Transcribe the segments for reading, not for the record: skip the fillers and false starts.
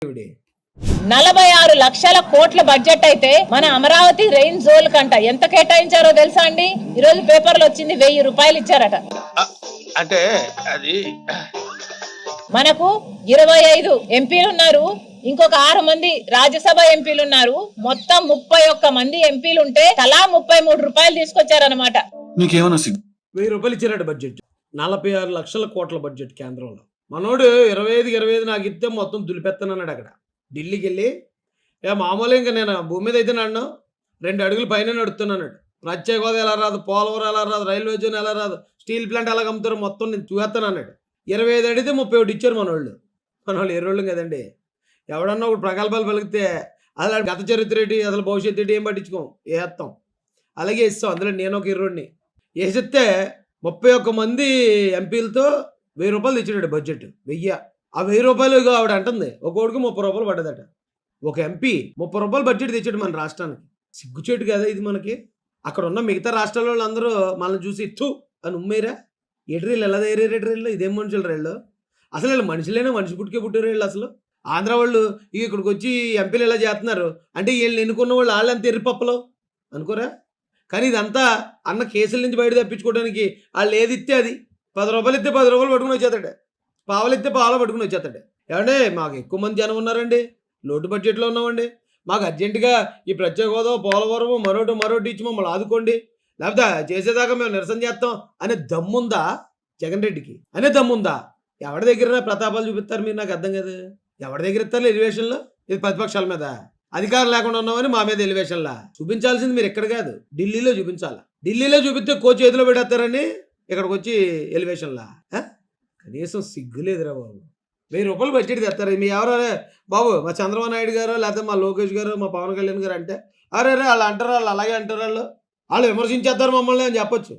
46 లక్షల కోట్ల బడ్జెట్ అయితే మన అమరావతి రెయిన్ జోన్ కంట ఎంత కేటాయించారో తెలుసా అండి? ఈ రోజు పేపర్లో వచ్చింది 1000 రూపాయలు ఇచ్చారట. అంటే అది మనకు 25 ఎంపీలు ఉన్నారు, ఇంకొక 6 మంది రాజ్యసభ ఎంపీలు ఉన్నారు. మొత్తం 31 మంది ఎంపీలు ఉంటే తలా 33 రూపాయలు తీసుకొచ్చారనమాట. నీకేమన్నా 1000 రూపాయలు ఇచ్చారట బడ్జెట్. 46 లక్షల కోట్ల బడ్జెట్ కేంద్రంలో. మనోడు 25 నాకు ఇస్తే మొత్తం దులిపెత్తనన్నాడు. అక్కడ ఢిల్లీకి వెళ్ళి మామూలు ఇంకా నేను భూమి మీద అయితే నన్ను 2 అడుగులు పైన నడుస్తున్నాడు. ప్రత్యేక హోదా ఎలా రాదు, పోలవరం ఎలా రాదు, రైల్వే జోన్ ఎలా రాదు, స్టీల్ ప్లాంట్ ఎలా అమ్ముతారో మొత్తం నేను చూస్తాను అన్నాడు. 25 అడిగితే 31 ఇచ్చారు మనోళ్ళు. మనోళ్ళు ఎర్రోళ్ళు కదండి. ఎవడన్నా ఒకటి ప్రగల్భాలు పలికితే అసలు గత చరిత్ర ఏంటి, అసలు భవిష్యత్తు ఏంటి ఏం పట్టించుకోం, వేస్తాం. అలాగే ఇస్తాం. అందులో నేను ఒక ఎర్రోడిని వేసిస్తే 31 మంది ఎంపీలతో 1000 రూపాయలు తెచ్చాడు బడ్జెట్. 1000. ఆ 1000 రూపాయలు ఆవిడ అంటుంది ఒక్కోడికి 30 రూపాయలు పడ్డదట. ఒక ఎంపీ 30 రూపాయలు బడ్జెట్ తెచ్చాడు మన రాష్ట్రానికి. సిగ్గుచేటు కదా ఇది మనకి. అక్కడ ఉన్న మిగతా రాష్ట్రాల వాళ్ళు అందరూ మనల్ని చూసి థూ అని ఉమ్మేరా. ఎడ్రీళ్ళు ఎలా తయారేరేడ్రీళ్ళు, ఇదేం మనుషులు రేళ్ళు, అసలు వీళ్ళు మనుషులైనా మనిషి పుట్టుకే పుట్టారు వీళ్ళు. అసలు ఆంధ్ర వాళ్ళు ఇక్కడికి వచ్చి ఎంపీలు ఎలా చేస్తున్నారు అంటే వీళ్ళు ఎన్నుకున్న వాళ్ళు వాళ్ళంత ఎర్రిపప్పలు అనుకోరా. కానీ ఇదంతా అన్న కేసుల నుంచి బయట తప్పించుకోవడానికి వాళ్ళు ఏది ఇస్తే అది 10 రూపాయలు ఇస్తే 10 రూపాయలు పట్టుకుని వచ్చేస్తాడు, పావులు ఇస్తే పావులు పట్టుకుని వచ్చేస్తాడు. ఏమంటే మాకు ఎక్కువ మంది జనం ఉన్నారండి, లోటు బడ్జెట్లో ఉన్నామండి, మాకు అర్జెంటుగా ఈ ప్రత్యేక హోదా, పోలవరం, మరోటి ఇచ్చి మమ్మల్ని ఆదుకోండి, లేకపోతే చేసేదాకా మేము నిరసన చేస్తాం అనే దమ్ముందా జగన్ రెడ్డికి? అనే దమ్ముందా? ఎవరి దగ్గర ప్రతాపాలు చూపిస్తారు మీరు? నాకు అర్థం కాదు. ఎవరి దగ్గర ఇస్తారు ఎలివేషన్లో? ఇది ప్రతిపక్షాల మీద అధికారం లేకుండా ఉన్నామని మా మీద ఎలివేషన్లా చూపించాల్సింది మీరు ఎక్కడ కాదు, ఢిల్లీలో చూపించాలా. ఢిల్లీలో చూపిస్తే కోచ్ చేతిలో పెడతారని ఇక్కడికి వచ్చి ఎలివేషన్లా. కనీసం సిగ్గు లేదురా బాబు. 1000 రూపాయలు బడ్జెట్ తెస్తారు. మీ ఎవరే బాబు, మా చంద్రబాబు నాయుడు గారు, లేకపోతే మా లోకేష్ గారు, మా పవన్ కళ్యాణ్ గారు అంటే అరే వాళ్ళు అంటారు, వాళ్ళు అలాగే అంటారు, వాళ్ళు విమర్శించేస్తారు మమ్మల్ని అని చెప్పొచ్చు.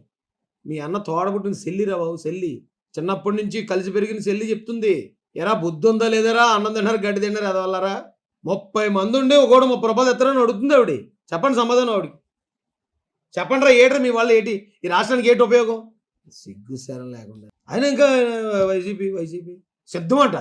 మీ అన్న తోడబుట్టిన సెల్లిరా బాబు, సెల్లి. చిన్నప్పటి నుంచి కలిసి పెరిగిన సెల్లి చెప్తుంది, ఎరా బుద్ధి ఉందా లేదరా, అన్నం తిన్నారు గడ్డి తిన్నారు ఎదవల్లరా. 30 మంది ఉండి ఒకడు 30 రూపాయలు ఎత్తారని అడుగుతుంది ఆవిడ. చెప్పండి సమాధానం ఆవిడకి. చెప్పండి రా, ఏట్రా మీ వాళ్ళు ఏంటి, ఈ రాష్ట్రానికి ఏంటి ఉపయోగం? సిగ్గు శరం లేకుండా ఆయన ఇంకా వైసీపీ సిద్ధమంట.